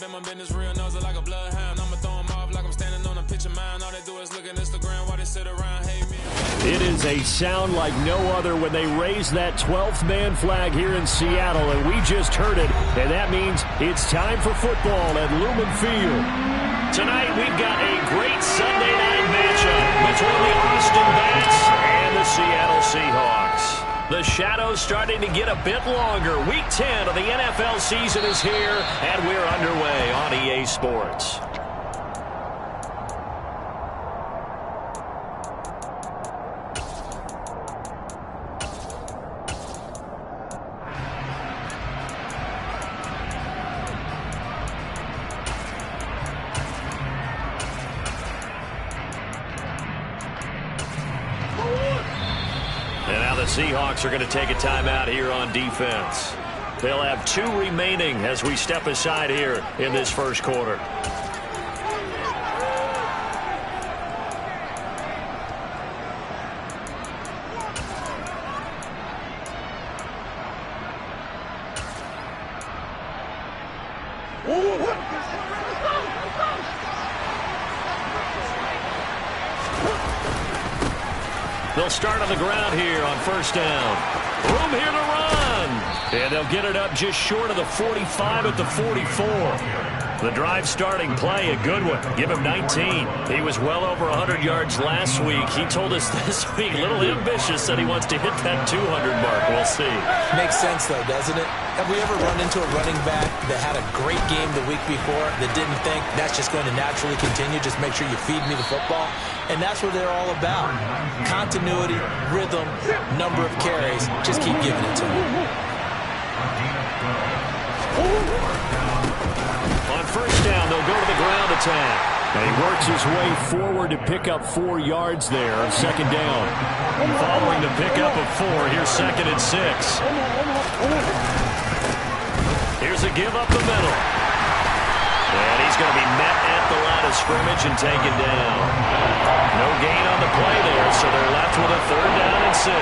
Take my business real, nose it like a bloodhound. I'ma throw them off like I'm standing on a pitch of mine. All they do is look at Instagram while they sit around, hate me. It is a sound like no other when they raise that 12th man flag here in Seattle, and we just heard it, and that means it's time for football at Lumen Field. Tonight we've got a great Sunday night matchup between the Austin Bats and the Seattle Seahawks. The shadow's starting to get a bit longer. Week 10 of the NFL season is here, and we're underway on EA Sports. Seahawks are going to take a timeout here on defense. They'll have 2 remaining as we step aside here in this first quarter. They'll start on the ground here on first down. Room here to run. And they'll get it up just short of the 45 at the 44. The drive starting play, a good one. Give him 19. He was well over 100 yards last week. He told us this week, a little ambitious, said he wants to hit that 200 mark. We'll see. Makes sense, though, doesn't it? Have we ever run into a running back that had a great game the week before that didn't think that's just going to naturally continue? Just make sure you feed me the football. And that's what they're all about. Continuity, rhythm, number of carries. Just keep giving it to me. On first down, they'll go to the ground attack. And he works his way forward to pick up 4 yards there on second down. Following the pickup of 4, here's second and 6. Here's a give up the middle. And he's going to be met at the line of scrimmage and taken down. No gain on the play there, so they're left with a 3rd down and 6.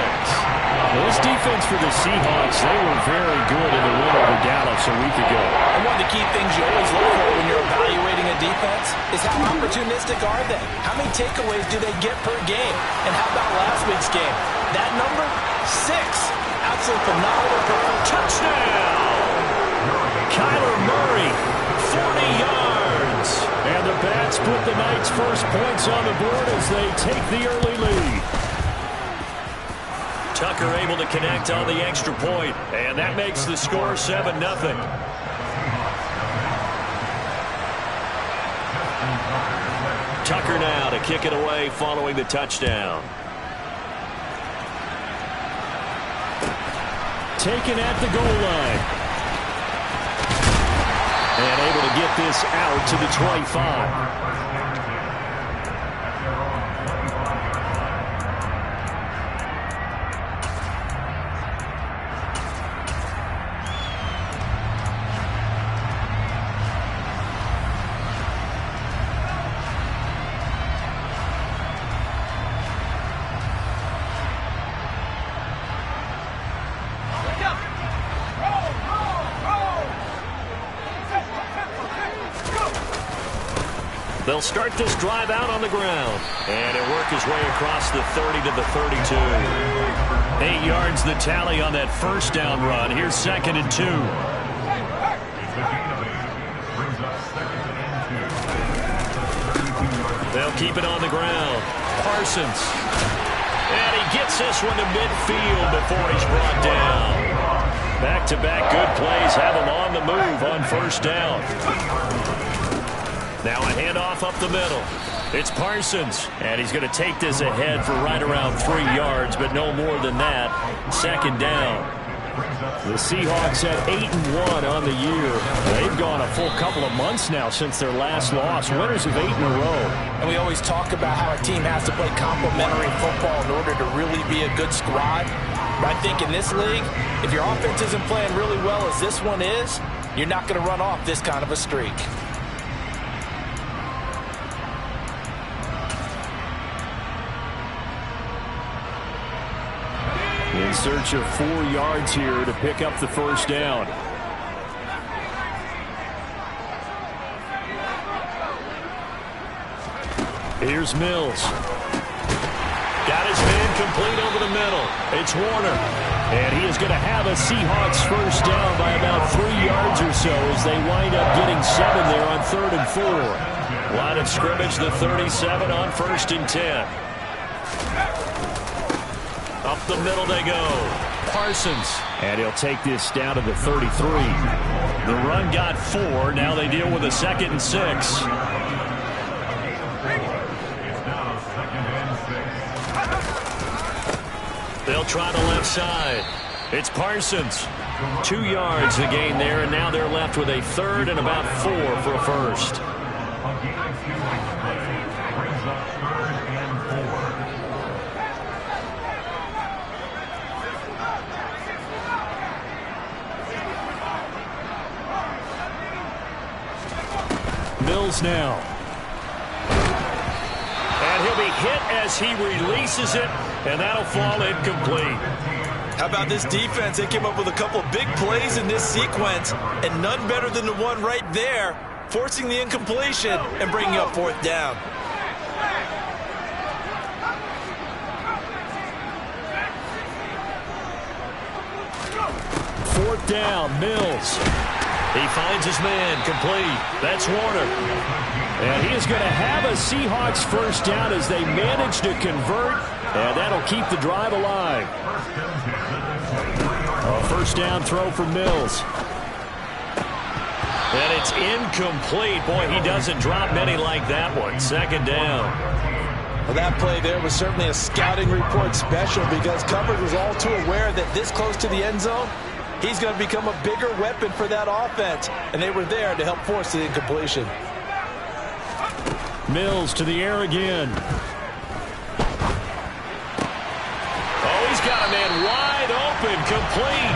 This defense for the Seahawks, they were very good in the win over Dallas a week ago. And one of the key things you always look for when you're evaluating a defense is how opportunistic are they? How many takeaways do they get per game? And how about last week's game? That number? 6. Absolutely phenomenal performance. Touchdown! Kyler Murray, 40 yards. And the Bats put the night's first points on the board as they take the early lead. Tucker able to connect on the extra point, and that makes the score 7-0. Tucker now to kick it away following the touchdown. Taken at the goal line. And able to get this out to the 25. They'll start this drive out on the ground. And he'll work his way across the 30 to the 32. 8 yards the tally on that first down run. Here's second and 2. They'll keep it on the ground. Parsons. And he gets this one to midfield before he's brought down. Back-to-back good plays have him on the move on first down. Now a handoff up the middle. It's Parsons, and he's going to take this ahead for right around 3 yards, but no more than that. Second down. The Seahawks at 8-1 on the year. They've gone a full couple of months now since their last loss. Winners of 8 in a row. And we always talk about how a team has to play complementary football in order to really be a good squad. But I think in this league, if your offense isn't playing really well as this one is, you're not going to run off this kind of a streak. In search of 4 yards here to pick up the first down. Here's Mills. Got his man complete over the middle. It's Warner. And he is going to have a Seahawks first down by about 3 yards or so as they wind up getting 7 there on 3rd and 4. Line of scrimmage, the 37 on 1st and 10. Up the middle they go. Parsons. And he'll take this down to the 33. The run got 4. Now they deal with a 2nd and 6. They'll try the left side. It's Parsons. 2 yards the gain there, and now they're left with a 3rd and about 4 for a first. Mills now. And he'll be hit as he releases it, and that'll fall incomplete. How about this defense? They came up with a couple of big plays in this sequence, and none better than the one right there, forcing the incompletion and bringing up 4th down. Fourth down, Mills. He finds his man, complete. That's Warner. And he is going to have a Seahawks first down as they manage to convert, and that'll keep the drive alive. A first down throw for Mills. And it's incomplete. Boy, he doesn't drop many like that one. 2nd down. Well, that play there was certainly a scouting report special because coverage was all too aware that this close to the end zone, he's going to become a bigger weapon for that offense, and they were there to help force the incompletion. Mills to the air again. Oh, he's got a man wide open, complete.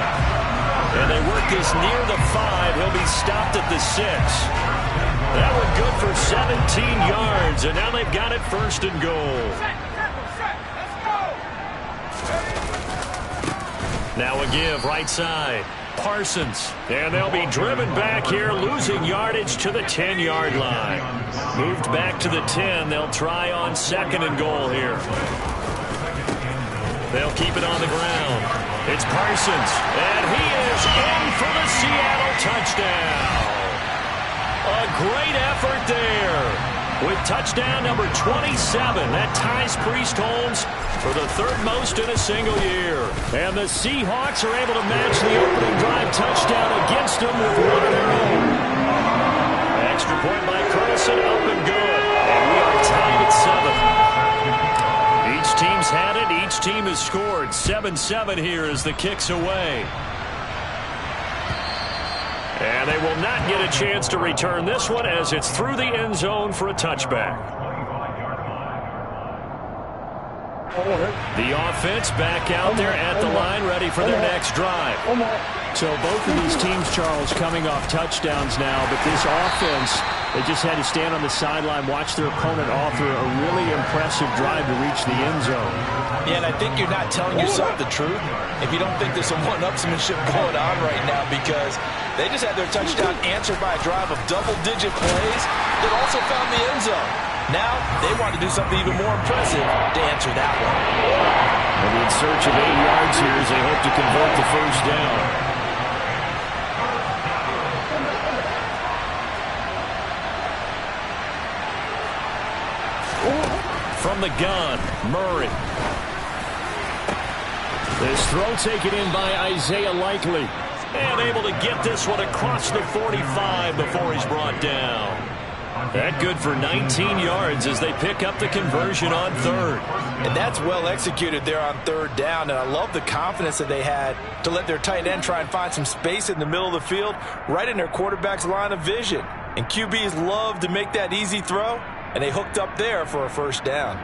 And they work this near the 5. He'll be stopped at the 6. That one good for 17 yards, and now they've got it 1st and goal. Now a give, right side. Parsons. And they'll be driven back here, losing yardage to the 10-yard line. Moved back to the 10. They'll try on 2nd and goal here. They'll keep it on the ground. It's Parsons. And he is in for the Seattle touchdown. A great effort there. With touchdown number 27, that ties Priest Holmes for the 3rd most in a single year. And the Seahawks are able to match the opening drive touchdown against them with 1 of their own. Extra point by Carlson, up and good. And we are tied at 7. Each team's had it. Each team has scored. 7-7 here as the kick's away. And they will not get a chance to return this one as it's through the end zone for a touchback. The offense back out there at the line, ready for their next drive. So both of these teams, Charles, coming off touchdowns now, but this offense, they just had to stand on the sideline, watch their opponent offer a really impressive drive to reach the end zone. Yeah, and I think you're not telling yourself the truth if you don't think there's some one-upsmanship going on right now, because they just had their touchdown answered by a drive of double-digit plays that also found the end zone. Now they want to do something even more impressive to answer that one. They'll be in search of 8 yards here as they hope to convert the first down. From the gun, Murray. This throw taken in by Isaiah Likely. And able to get this one across the 45 before he's brought down. That good for 19 yards as they pick up the conversion on 3rd. And that's well executed there on 3rd down. And I love the confidence that they had to let their tight end try and find some space in the middle of the field, right in their quarterback's line of vision. And QBs love to make that easy throw, and they hooked up there for a first down.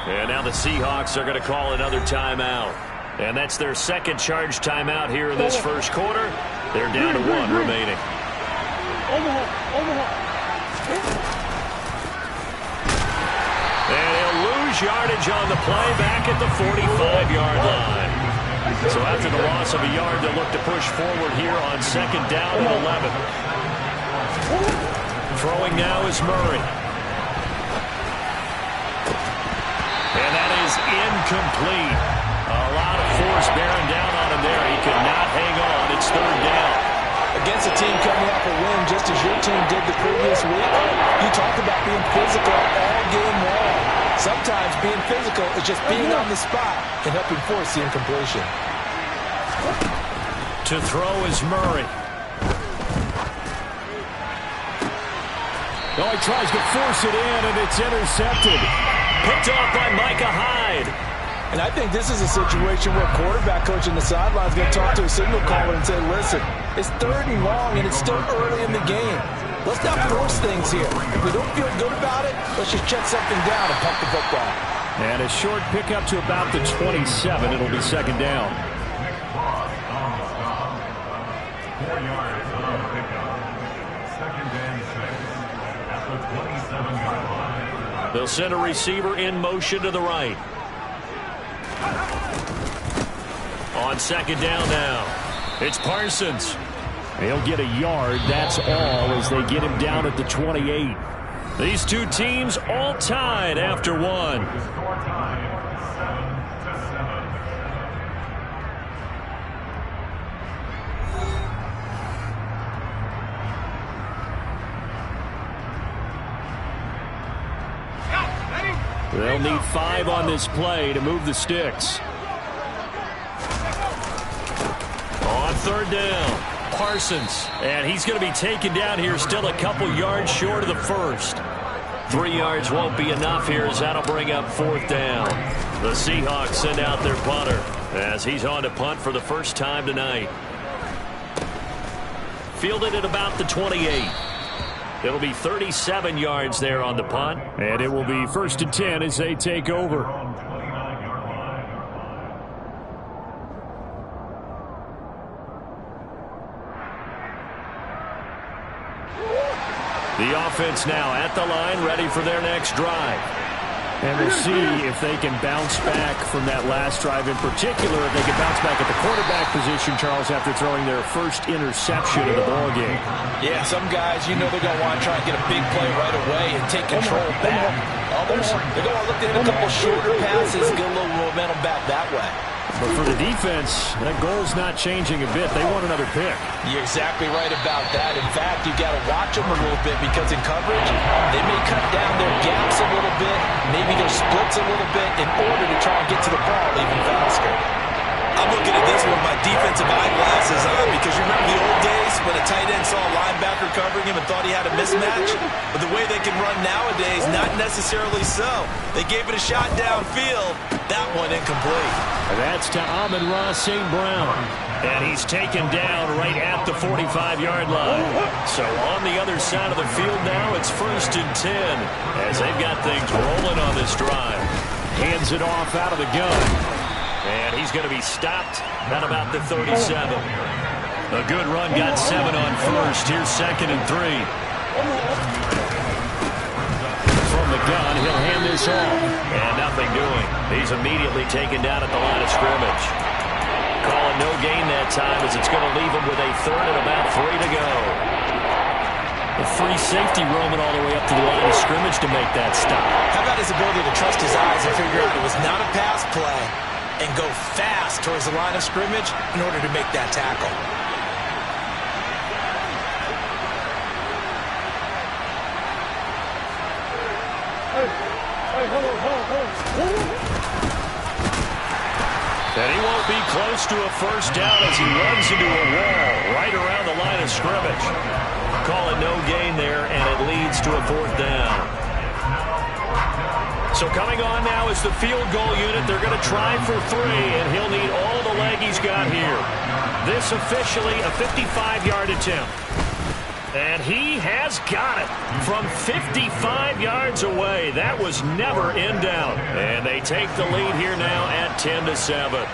And now the Seahawks are going to call another timeout. And that's their 2nd charge timeout here in this first quarter. They're down to 1 remaining. And he'll lose yardage on the play back at the 45-yard line. So after the loss of a yard, they'll look to push forward here on 2nd down and 11. Throwing now is Murray. And that is incomplete. A lot of force bearing down on him there. He could not hang on. It's third down. Against a team coming off a win just as your team did the previous week, you talked about being physical all game long. Sometimes being physical is just being on the spot and helping force the incompletion. To throw is Murray. Oh, he tries to force it in, and it's intercepted. Picked off by Micah Hyde. And I think this is a situation where quarterback coach in the sideline is going to talk to a signal caller and say, listen, it's third and long, and it's still early in the game. Let's not force things here. If we don't feel good about it, let's just check something down and pump the football. And a short pickup to about the 27. It'll be second down. 4 yards on the pickup. Second and 6 at the 27-yard line. They'll send a receiver in motion to the right. On second down now, it's Parsons. He'll get a yard, that's all, as they get him down at the 28. These two teams all tied after one. Score time, 7-7. They'll need 5 on this play to move the sticks. On third down, Parsons. And he's going to be taken down here, still a couple yards short of the first. 3 yards won't be enough here, as that'll bring up fourth down. The Seahawks send out their punter as he's on to punt for the first time tonight. Fielded at about the 28. It'll be 37 yards there on the punt. And it will be 1st and 10 as they take over. The offense now at the line, ready for their next drive. And we'll see if they can bounce back from that last drive. In particular, if they can bounce back at the quarterback position, Charles, after throwing their first interception of the ballgame. Yeah, some guys, you know they're going to want to try and get a big play right away and take control back. Others, they're going to look to hit a couple shorter passes and get a little momentum back that way. But for the defense, that goal's not changing a bit. They want another pick. You're exactly right about that. In fact, you got to watch them a little bit because in coverage, they may cut down their gaps a little bit, maybe their splits a little bit in order to try and get to the ball even faster. I'm looking at this with my defensive eyeglasses on because you remember the old days when a tight end saw a linebacker covering him and thought he had a mismatch? But the way they can run nowadays, not necessarily so. They gave it a shot downfield. That one incomplete. That's to Amon-Ra St. Brown. And he's taken down right at the 45-yard line. So on the other side of the field now, it's 1st and 10 as they've got things rolling on this drive. Hands it off out of the gun. And he's going to be stopped at about the 37. A good run, got 7 on first. Here's 2nd and 3. From the gun, he'll hand this off. And nothing doing. He's immediately taken down at the line of scrimmage. Calling no gain that time as it's going to leave him with a 3rd and about 3 to go. A free safety roaming all the way up to the line of scrimmage to make that stop. How about his ability to trust his eyes and figure out it was not a pass play and go fast towards the line of scrimmage in order to make that tackle. And he won't be close to a first down as he runs into a wall right around the line of scrimmage. Call it no gain there, and it leads to a 4th down. So coming on now is the field goal unit. They're going to try for 3, and he'll need all the leg he's got here. This officially a 55-yard attempt. And he has got it from 55 yards away. That was never in doubt. And they take the lead here now at 10-7.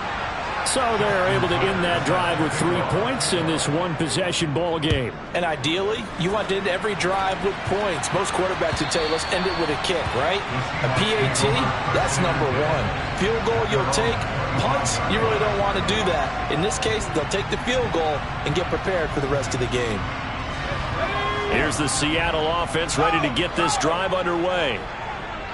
So they're able to end that drive with 3 points in this one-possession ball game. And ideally, you want to end every drive with points. Most quarterbacks would tell you, let's end it with a kick, right? A PAT, that's number 1. Field goal, you'll take. Punts, you really don't want to do that. In this case, they'll take the field goal and get prepared for the rest of the game. Here's the Seattle offense ready to get this drive underway.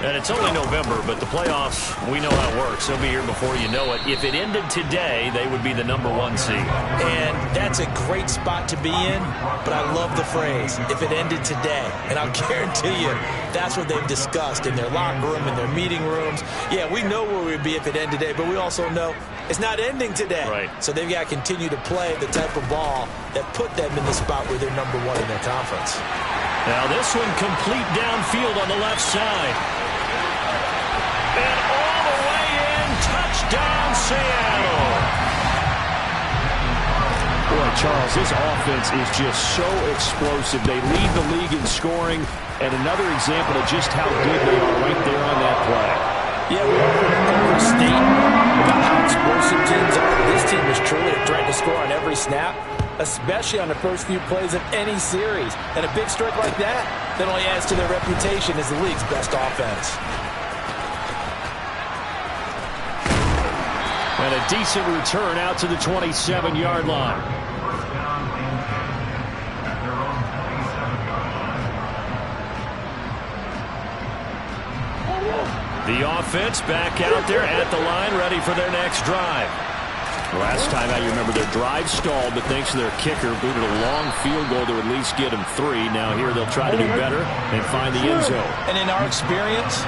And it's only November, but the playoffs, we know how it works. They'll be here before you know it. If it ended today, they would be the #1 seed. And that's a great spot to be in, but I love the phrase, if it ended today. And I'll guarantee you, that's what they've discussed in their locker room, in their meeting rooms. Yeah, we know where we'd be if it ended today, but we also know it's not ending today. Right. So they've got to continue to play the type of ball that put them in the spot where they're #1 in their conference. Now this one complete downfield on the left side. And all the way in, touchdown Seattle. Boy, Charles, this offense is just so explosive. They lead the league in scoring, and another example of just how good they are right there on that play. Yeah, we overstate about how explosive teams are. This team is truly a threat to score on every snap, especially on the first few plays of any series. And a big strike like that only adds to their reputation as the league's best offense. And a decent return out to the 27-yard line. First down and 10 at their own 27-yard line. The offense back out there at the line, ready for their next drive. Last time out, you remember their drive stalled, but thanks to their kicker, booted a long field goal to at least get them 3. Now here they'll try to do better and find the end zone. And in our experience,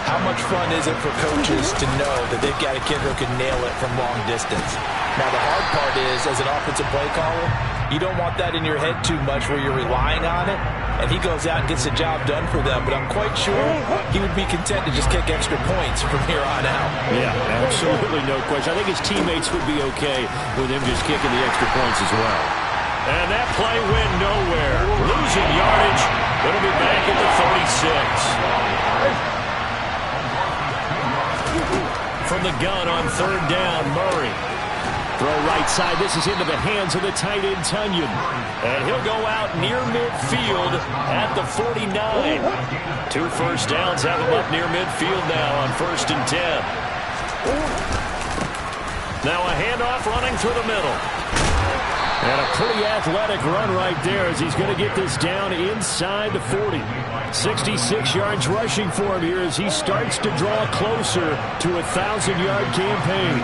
how much fun is it for coaches to know that they've got a kicker who can nail it from long distance? Now, the hard part is, as an offensive play caller, you don't want that in your head too much where you're relying on it, and he goes out and gets the job done for them. But I'm quite sure he would be content to just kick extra points from here on out. Yeah, absolutely no question. I think his teammates would be okay with him just kicking the extra points as well. And that play went nowhere. Losing yardage. It'll be back at the 36. From the gun on third down, Murray. Throw right side. This is into the hands of the tight end, Tunyon. And he'll go out near midfield at the 49. 2 first downs have him up near midfield now on 1st and 10. Now a handoff running through the middle. And a pretty athletic run right there as he's going to get this down inside the 40. 66 yards rushing for him here as he starts to draw closer to a 1,000-yard campaign.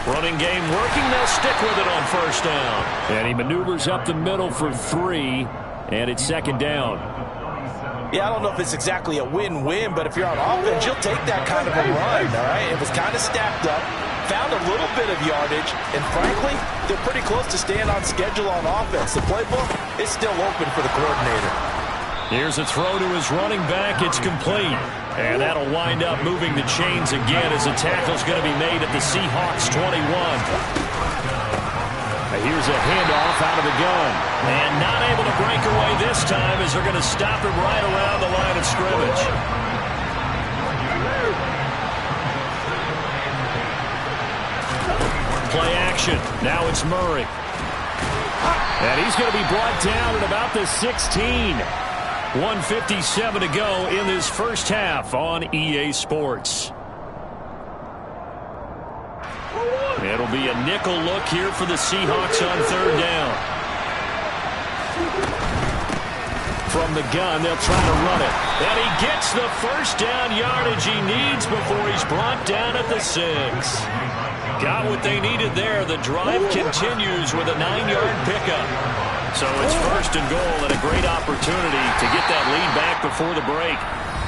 Running game working. They'll stick with it on 1st down. And he maneuvers up the middle for 3, and it's 2nd down. Yeah, I don't know if it's exactly a win-win, but if you're on offense, you'll take that kind of a run, all right? It was kind of stacked up, found a little bit of yardage, and frankly, they're pretty close to staying on schedule on offense. The playbook is still open for the coordinator. Here's a throw to his running back. It's complete. And that'll wind up moving the chains again as a tackle's going to be made at the Seahawks 21. Here's a handoff out of the gun. And not able to break away this time as they're going to stop him right around the line of scrimmage. Play action. Now it's Murray. And he's going to be brought down at about the 16. 1:57 to go in this first half on EA Sports. It'll be a nickel look here for the Seahawks on 3rd down. From the gun, they'll try to run it. And he gets the 1st down yardage he needs before he's brought down at the 6. Got what they needed there. The drive continues with a 9-yard pickup. So it's 1st and goal and a great opportunity to get that lead back before the break.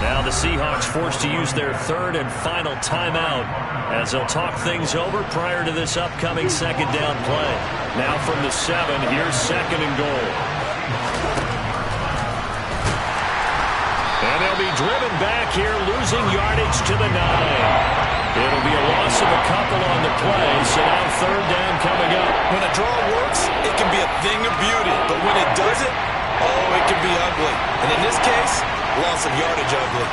Now the Seahawks forced to use their 3rd and final timeout as they'll talk things over prior to this upcoming 2nd down play. Now from the 7, here's 2nd and goal. And they'll be driven back here, losing yardage to the 9. It'll be a loss of a couple on the play, so now 3rd down coming up. When a draw works, it can be a thing of beauty. But when it doesn't, oh, it can be ugly. And in this case, loss of yardage ugly.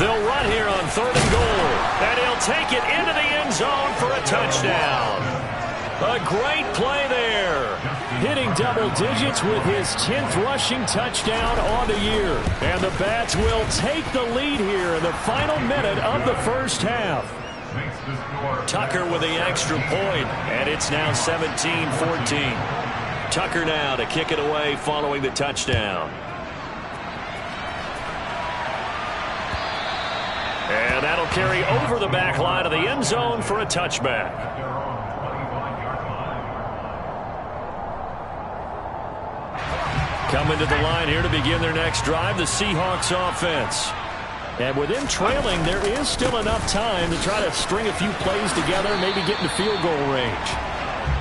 They'll run here on 3rd and goal. And he'll take it into the end zone for a touchdown. A great play there. Hitting double digits with his 10th rushing touchdown on the year. And the Bats will take the lead here in the final minute of the first half. Tucker with the extra point, and it's now 17-14. Tucker now to kick it away following the touchdown. And that'll carry over the back line of the end zone for a touchback. Coming to the line here to begin their next drive, the Seahawks offense. And with them trailing, there is still enough time to try to string a few plays together, maybe get into field goal range.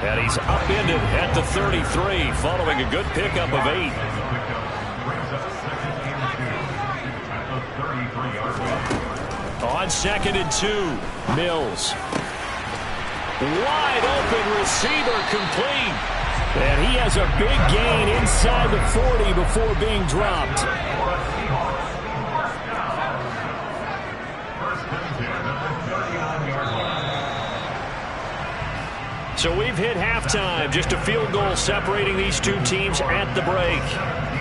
And he's upended at the 33, following a good pickup of 8. On 2nd and 2, Mills. Wide open receiver complete. And he has a big gain inside the 40 before being dropped. So we've hit halftime. Just a field goal separating these two teams at the break.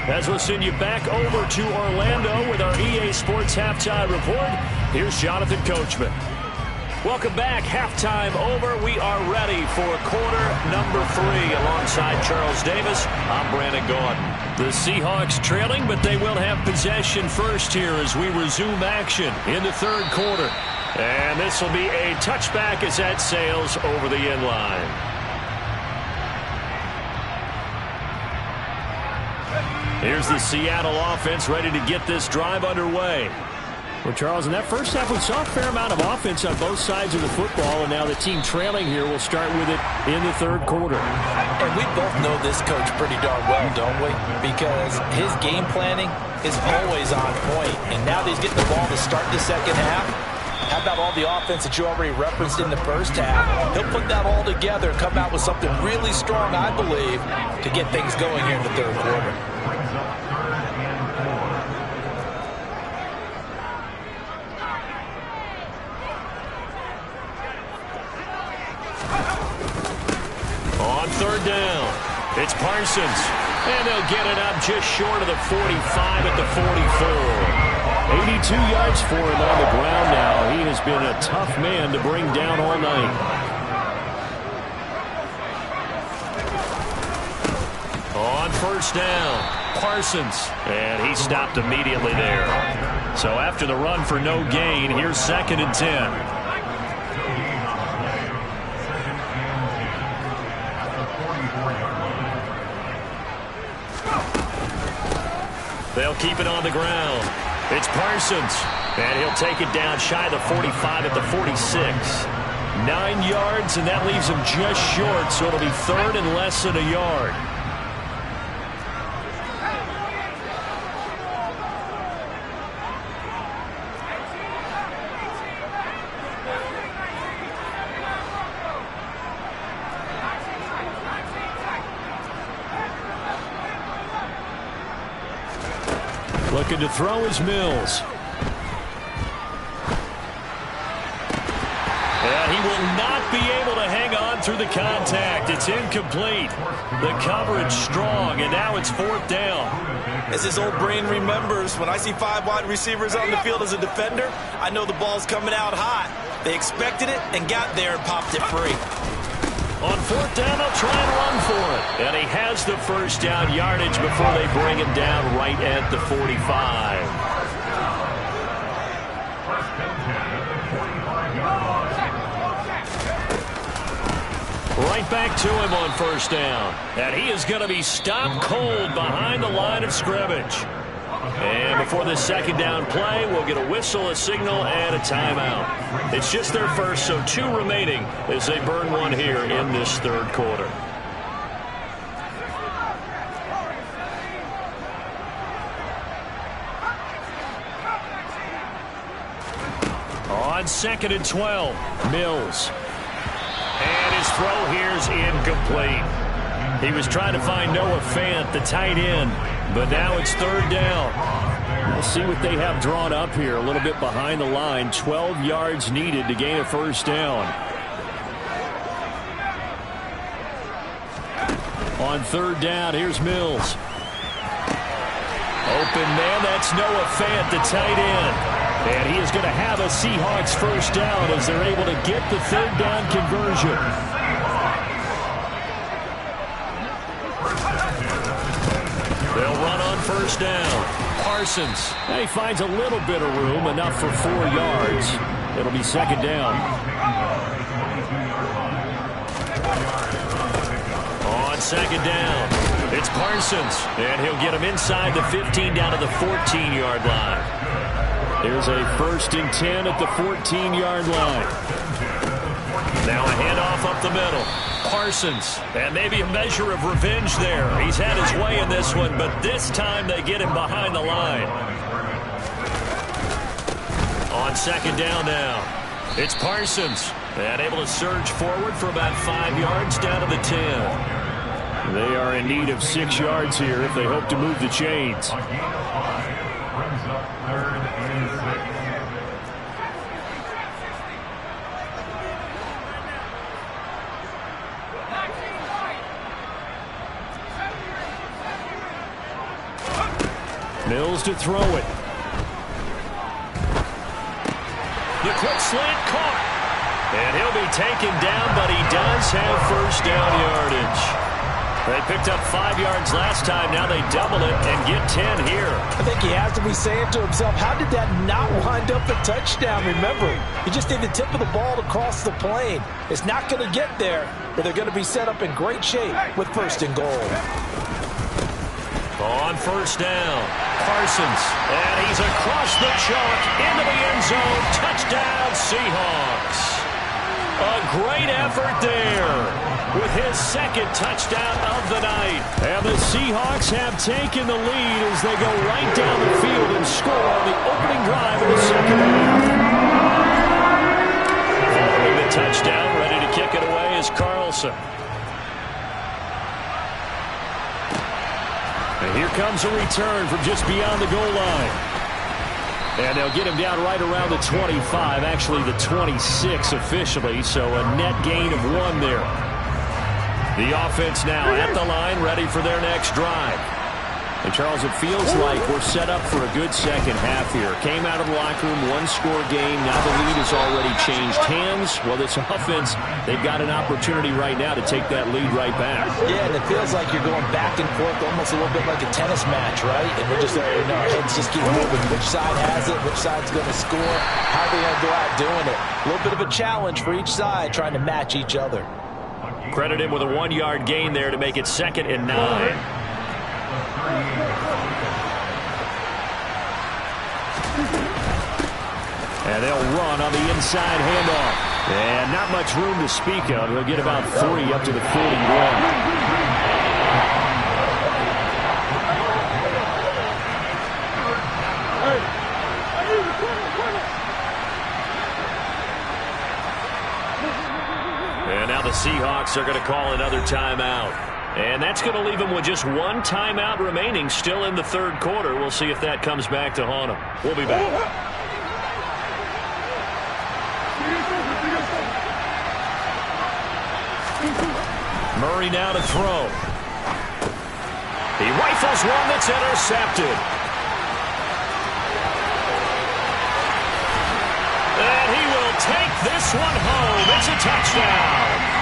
As we'll send you back over to Orlando with our EA Sports Halftime Report, here's Jonathan Coachman. Welcome back. Halftime over. We are ready for quarter number 3. Alongside Charles Davis, I'm Brandon Gordon. The Seahawks trailing, but they will have possession first here as we resume action in the 3rd quarter. And this will be a touchback as that sails over the end line. Here's the Seattle offense ready to get this drive underway. Well, Charles, in that first half, we saw a fair amount of offense on both sides of the football, and now the team trailing here will start with it in the 3rd quarter. And we both know this coach pretty darn well, don't we? Because his game planning is always on point. And now that he's getting the ball to start the second half, how about all the offense that you already referenced in the first half? He'll put that all together and come out with something really strong, I believe, to get things going here in the 3rd quarter. On 3rd down, it's Parsons. And they'll get it up just short of the 45 at the 44. 82 yards for him on the ground now. He has been a tough man to bring down all night. On 1st down, Parsons. And he stopped immediately there. So after the run for no gain, here's 2nd and 10. They'll keep it on the ground. It's Parsons, and he'll take it down shy of the 45 at the 46. 9 yards, and that leaves him just short, so it'll be 3rd and less than a yard. Looking to throw is Mills. And he will not be able to hang on through the contact. It's incomplete. The coverage strong, and now it's 4th down. As his old brain remembers, when I see 5 wide receivers on the field as a defender, I know the ball's coming out hot. They expected it and got there and popped it free. On 4th down, they'll try and run for it. And he has the 1st down yardage before they bring him down right at the 45. Right back to him on 1st down. And he is going to be stopped cold behind the line of scrimmage. And before this 2nd down play, we'll get a whistle, a signal, and a timeout. It's just their first, so 2 remaining as they burn 1 here in this 3rd quarter. On 2nd and 12, Mills. And his throw here is incomplete. He was trying to find Noah Fant, the tight end, but now it's 3rd down. We'll see what they have drawn up here. A little bit behind the line. 12 yards needed to gain a first down. On third down, here's Mills. Open man, that's Noah Fant, the tight end. And he is going to have a Seahawks first down as they're able to get the third down conversion. They'll run on first down. Parsons. And he finds a little bit of room, enough for 4 yards. It'll be second down. On second down, it's Parsons. And he'll get him inside the 15 down to the 14-yard line. There's a 1st and 10 at the 14-yard line. Now a handoff up the middle. Parsons, and maybe a measure of revenge there. He's had his way in this one, but this time they get him behind the line. On second down now, it's Parsons, and able to surge forward for about 5 yards down to the 10. They are in need of 6 yards here if they hope to move the chains. Brings up 3rd and 6. Mills to throw it. The quick slant caught. And he'll be taken down, but he does have first down yardage. They picked up 5 yards last time. Now they double it and get 10 here. I think he has to be saying to himself, how did that not wind up a touchdown? Remember, he just did the tip of the ball to cross the plane. It's not going to get there, but they're going to be set up in great shape with 1st and goal. On first down, Parsons, and he's across the chalk into the end zone. Touchdown, Seahawks. A great effort there with his 2nd touchdown of the night. And the Seahawks have taken the lead as they go right down the field and score on the opening drive of the second half. Following the touchdown, ready to kick it away is Carlson. And here comes a return from just beyond the goal line. And they'll get him down right around the 25, actually the 26 officially, so a net gain of 1 there. The offense now at the line, ready for their next drive. And Charles, it feels like we're set up for a good second half here. Came out of the locker room, 1-score game. Now the lead has already changed hands. Well, this offense, they've got an opportunity right now to take that lead right back. Yeah, and it feels like you're going back and forth, almost a little bit like a tennis match, right? And we're just, our heads just keep moving. Which side has it? Which side's going to score? How are they going to go out doing it? A little bit of a challenge for each side, trying to match each other. Credit him with a 1-yard gain there to make it 2nd and 9. And they'll run on the inside handoff. And not much room to speak of. They'll get about 3 up to the 41. And now the Seahawks are going to call another timeout. And that's going to leave them with just 1 timeout remaining still in the 3rd quarter. We'll see if that comes back to haunt them. We'll be back. Murray now to throw. He rifles one that's intercepted. And he will take this one home. It's a touchdown.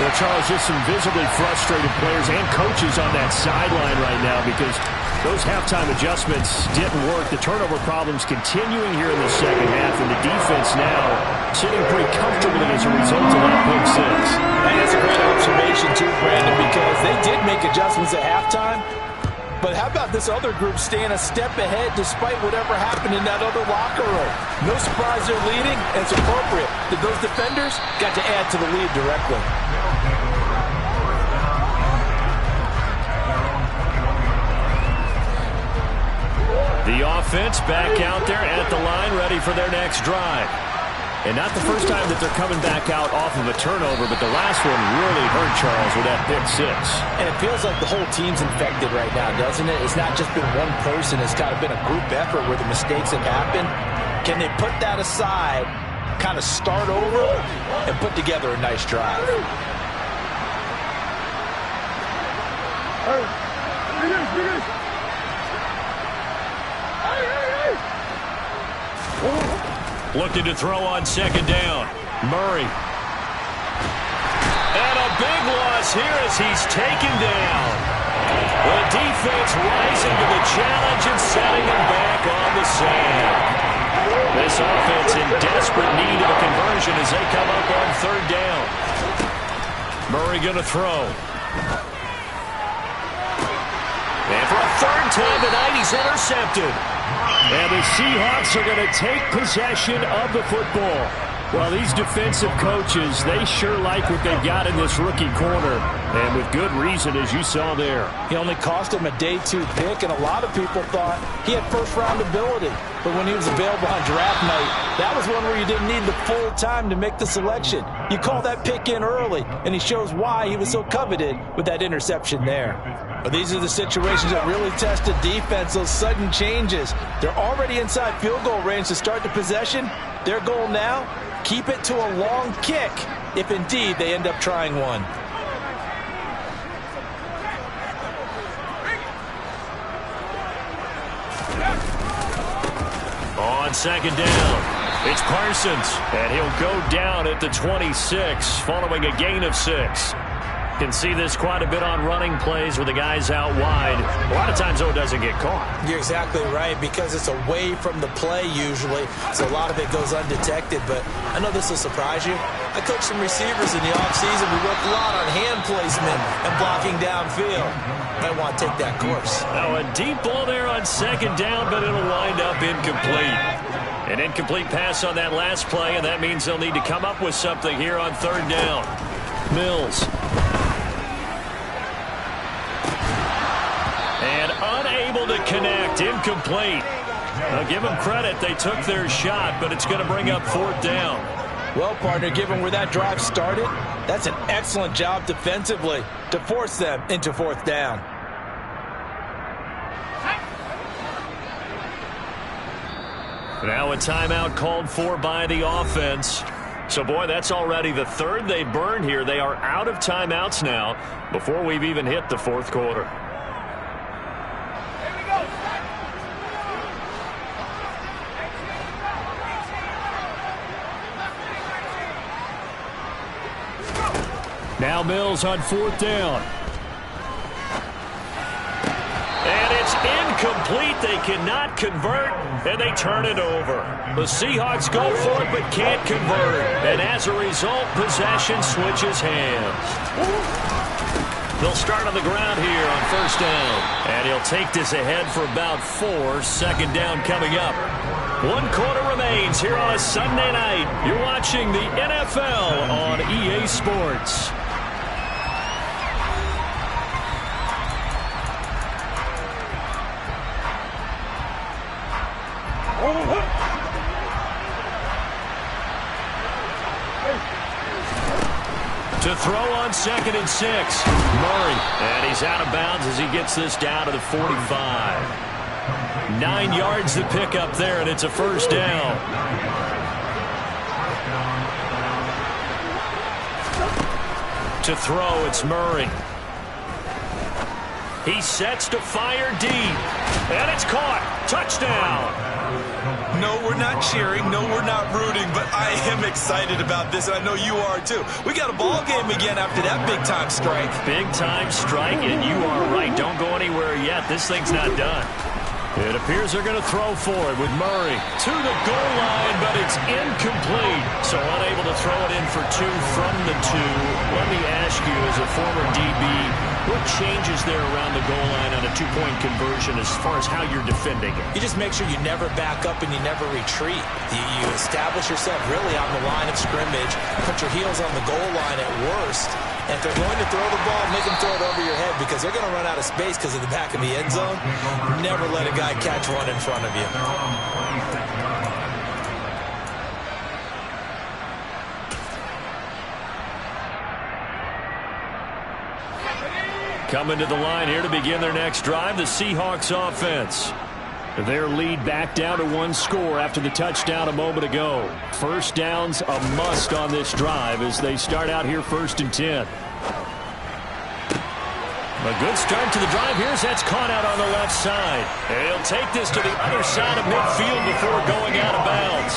Well, Charles, just some visibly frustrated players and coaches on that sideline right now because those halftime adjustments didn't work. The turnover problems continuing here in the second half, and the defense now sitting pretty comfortably as a result of that pick 6. And that's a great observation, too, Brandon, because they did make adjustments at halftime. But how about this other group staying a step ahead despite whatever happened in that other locker room? No surprise they're leading, and it's appropriate that those defenders got to add to the lead directly. The offense back out there at the line, ready for their next drive. And not the first time that they're coming back out off of a turnover, but the last one really hurt Charles with that pick six. And it feels like the whole team's infected right now, doesn't it? It's not just been one person. It's kind of been a group effort where the mistakes have happened. Can they put that aside, kind of start over, and put together a nice drive? Looking to throw on second down. Murray. And a big loss here as he's taken down. The defense rising to the challenge and setting him back on the sand. This offense in desperate need of a conversion as they come up on third down. Murray going to throw. And for a third time tonight, he's intercepted. And the Seahawks are going to take possession of the football. Well, these defensive coaches, they sure like what they've got in this rookie corner. And with good reason, as you saw there. He only cost him a day 2 pick, and a lot of people thought he had first-round ability. But when he was available on draft night, that was one where you didn't need the full time to make the selection. You call that pick in early, and he shows why he was so coveted with that interception there. But these are the situations that really test the defense, those sudden changes. They're already inside field goal range to start the possession. Their goal now, keep it to a long kick, if indeed they end up trying one. On second down, it's Parsons, and he'll go down at the 26 following a gain of 6. Can see this quite a bit on running plays with the guys out wide. A lot of times, though, it doesn't get caught. You're exactly right, because it's away from the play usually, so a lot of it goes undetected. But I know this will surprise you. I coached some receivers in the offseason. We worked a lot on hand placement and blocking downfield. Might want to take that course. Now, a deep ball there on second down, but it'll wind up incomplete. An incomplete pass on that last play, and that means they'll need to come up with something here on third down. Mills. And unable to connect. Incomplete. Now, give them credit. They took their shot, but it's going to bring up fourth down. Well, partner, given where that drive started, that's an excellent job defensively to force them into fourth down. Now a timeout called for by the offense. So, boy, that's already the third they burned here. They are out of timeouts now before we've even hit the fourth quarter. Now Mills on fourth down. And it's incomplete. They cannot convert, and they turn it over. The Seahawks go for it but can't convert. And as a result, possession switches hands. They'll start on the ground here on first down. And he'll take this ahead for about 4. Second down coming up. 1 quarter remains here on a Sunday night. You're watching the NFL on EA Sports. To throw on 2nd and 6. Murray. And he's out of bounds as he gets this down to the 45. 9 yards to pick up there, and it's a first down. To throw, it's Murray. He sets to fire deep. And it's caught. Touchdown. No, we're not cheering. No, we're not rooting, but I am excited about this, and I know you are too. We got a ball game again after that big-time strike. Big-time strike, and you are right. Don't go anywhere yet. This thing's not done. It appears they're going to throw for it with Murray to the goal line, but it's incomplete. So unable to throw it in for 2 from the 2. Let me ask you, as a former DB, what changes there around the goal line on a 2-point conversion as far as how you're defending it? You just make sure you never back up and you never retreat. You establish yourself really on the line of scrimmage, put your heels on the goal line at worst. And if they're going to throw the ball, make them throw it over your head because they're going to run out of space because of the back of the end zone. Never let a guy catch one in front of you. Coming to the line here to begin their next drive, the Seahawks offense. Their lead back down to one score after the touchdown a moment ago. First down's a must on this drive as they start out here 1st and 10. A good start to the drive. That's caught out on the left side. And he'll take this to the other side of midfield before going out of bounds.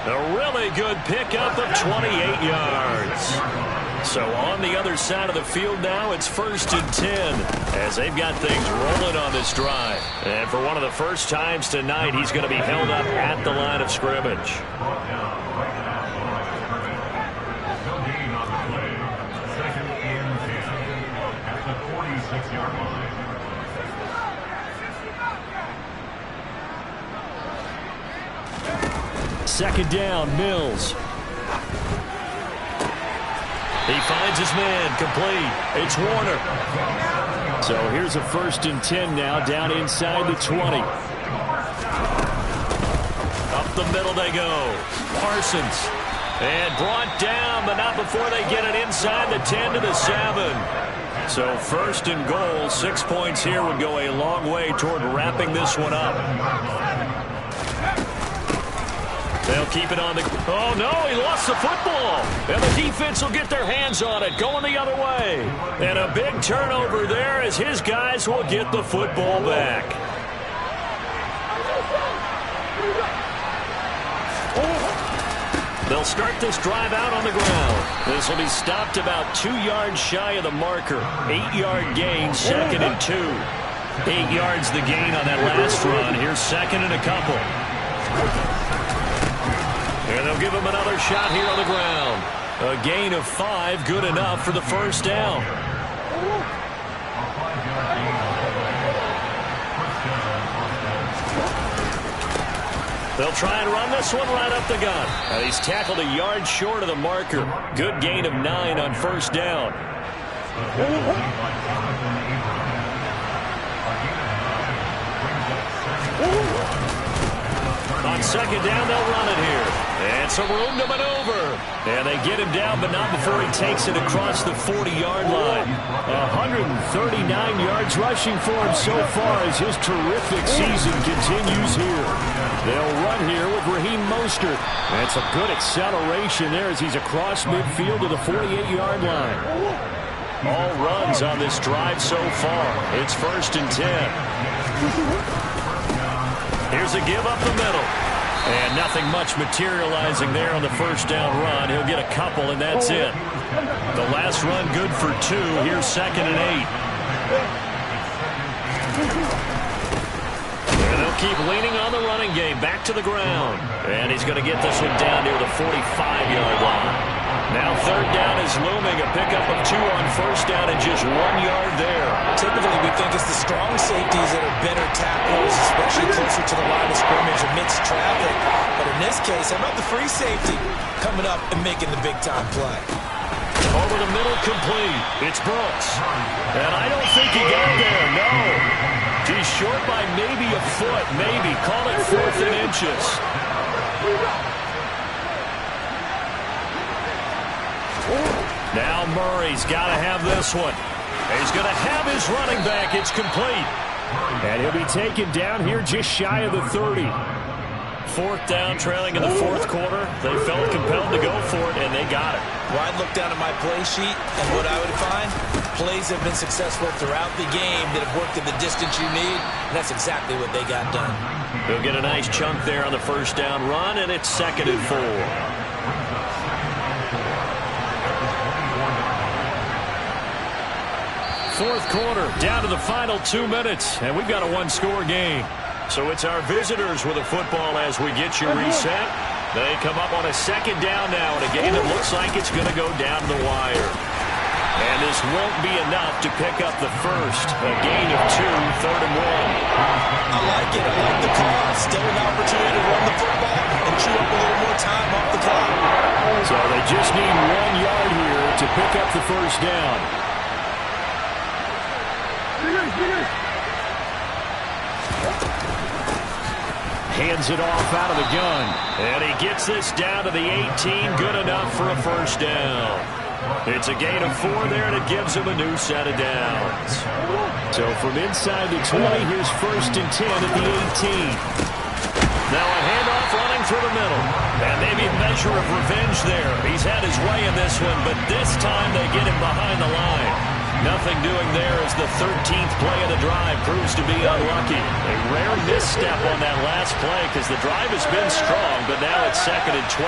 A really good pickup of 28 yards. So on the other side of the field now, it's 1st and 10 as they've got things rolling on this drive. And for one of the first times tonight, he's going to be held up at the line of scrimmage. Second down, Mills. He finds his man, complete. It's Warner. So here's a 1st and 10 now, down inside the 20. Up the middle they go. Parsons. And brought down, but not before they get it inside the 10 to the 7. So 1st and goal, 6 points here would go a long way toward wrapping this one up. They'll keep it on the... Oh, no, he lost the football. And the defense will get their hands on it, going the other way. And a big turnover there as his guys will get the football back. They'll start this drive out on the ground. This will be stopped about 2 yards shy of the marker. 8-yard gain, 2nd and 2. 8 yards the gain on that last run. Here's 2nd and a couple. And they'll give him another shot here on the ground. A gain of 5, good enough for the 1st down. They'll try and run this one right up the gut. He's tackled a yard short of the marker. Good gain of 9 on 1st down. On 2nd down, they'll run it here. And some room to maneuver. And they get him down, but not before he takes it across the 40-yard line. 139 yards rushing for him so far as his terrific season continues here. They'll run here with Raheem Mostert. And some good acceleration there as he's across midfield to the 48-yard line. All runs on this drive so far. It's 1st and 10. Here's a give up the middle. And nothing much materializing there on the 1st down run. He'll get a couple, and that's it. The last run good for 2. Here's 2nd and 8. And they'll keep leaning on the running game. Back to the ground. And he's going to get this one down near the 45-yard line. Now 3rd down is looming. A pickup of 2 on 1st down and just 1 yard there. Typically, we think it's the strong safeties that are better tacklers, especially closer to the line of scrimmage amidst traffic. But in this case, how about the free safety coming up and making the big-time play? Over the middle, complete. It's Brooks. And I don't think he got there, no. He's short by maybe a foot, maybe. Call it 4th and inches. Now Murray's got to have this one. He's going to have his running back. It's complete. And he'll be taken down here just shy of the 30. 4th down, trailing in the 4th quarter. They felt compelled to go for it, and they got it. Well, I'd look down at my play sheet, and what I would find, plays have been successful throughout the game that have worked in the distance you need, and that's exactly what they got done. They'll get a nice chunk there on the 1st down run, and it's 2nd and 4. 4th quarter, down to the final 2 minutes, and we've got a 1-score game. So it's our visitors with the football as we get you reset. They come up on a 2nd down now in a game that looks like it's going to go down to the wire. And this won't be enough to pick up the first. A gain of 2, 3rd and 1. I like it. I like the call. Still an opportunity to run the football and chew up a little more time off the clock. So they just need 1 yard here to pick up the 1st down. Hands it off out of the gun. And he gets this down to the 18. Good enough for a 1st down. It's a gain of 4 there, and it gives him a new set of downs. So from inside the 20, here's 1st and 10 at the 18. Now a handoff running through the middle. And maybe a measure of revenge there. He's had his way in this one, but this time they get him behind the line. Nothing doing there as the 13th play of the drive proves to be unlucky. A rare misstep on that last play because the drive has been strong, but now it's 2nd and 12.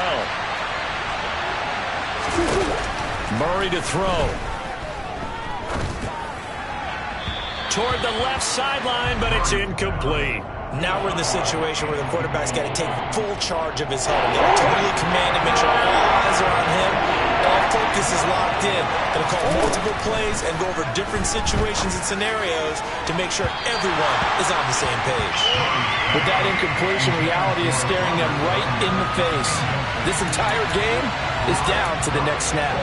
Murray to throw. Toward the left sideline, but it's incomplete. Now we're in the situation where the quarterback's got to take full charge of his home. Got to totally command it, make sure all eyes are on him. All focus is locked in. Going to call multiple plays and go over different situations and scenarios to make sure everyone is on the same page. With that incompletion, reality is staring them right in the face. This entire game is down to the next snap.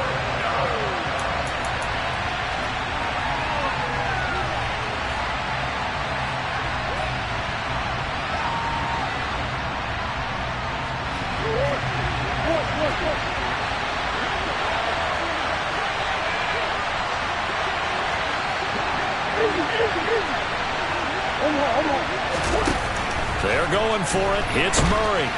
They're going for it. It's Murray.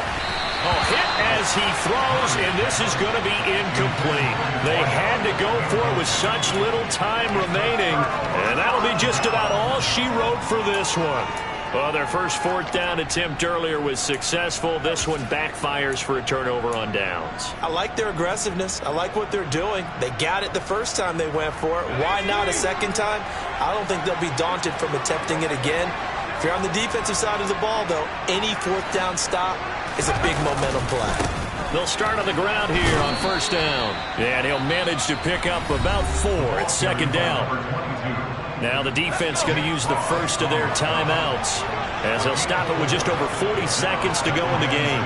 Hit as he throws, and this is going to be incomplete. They had to go for it with such little time remaining, and that'll be just about all she wrote for this one. Well, their first 4th down attempt earlier was successful. This one backfires for a turnover on downs. I like their aggressiveness. I like what they're doing. They got it the first time they went for it. Why not a second time? I don't think they'll be daunted from attempting it again. If you're on the defensive side of the ball, though, any 4th down stop is a big momentum play. They'll start on the ground here on 1st down. And he'll manage to pick up about 4 at 2nd down. Now the defense going to use the first of their timeouts as they'll stop it with just over 40 seconds to go in the game.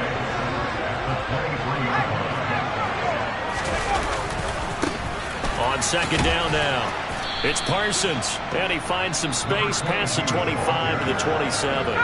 On 2nd down now. It's Parsons, and he finds some space past the 25 to the 27.